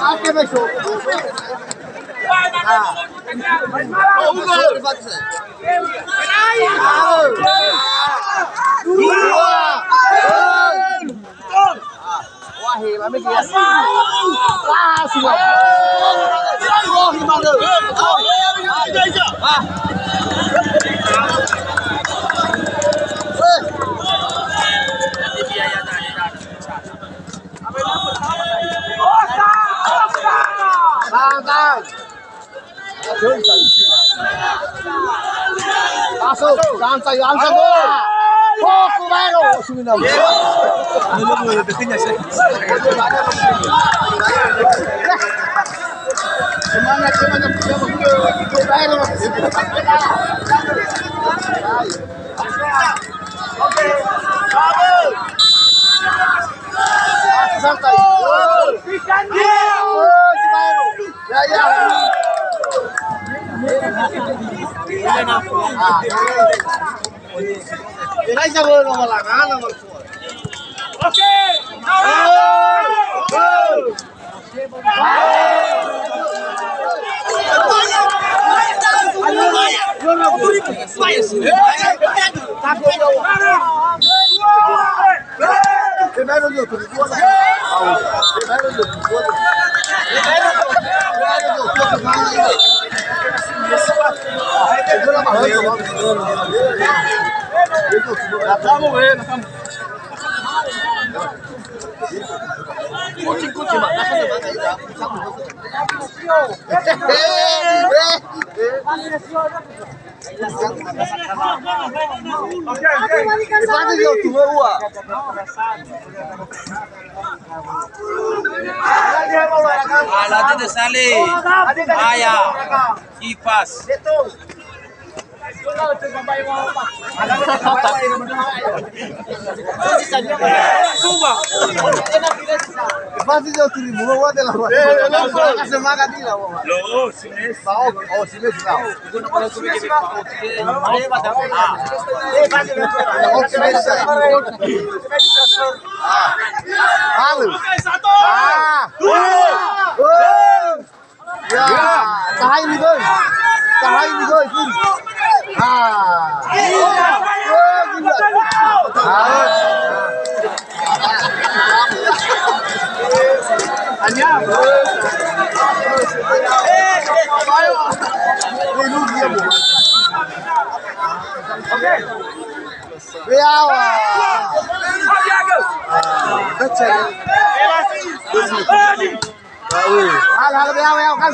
Até fechou. Wah, mami dia. Ah, sudah. Oh, gimana? Ah. Tang. Masuk, santai, langsung bola. Oh, Kumero, sudah. Semangat. Oke, santai. Ya. Ini jangan nomor langan nomor. Oke. Alat itu salih, ayah, kipas. Fácil de utilizar, vou até lá. A semana dele lá, vamos. Lo, sines. Oh, silêncio lá. Halo. Ya, cahaya ni guys. Cahaya ni guys. Halo, kan.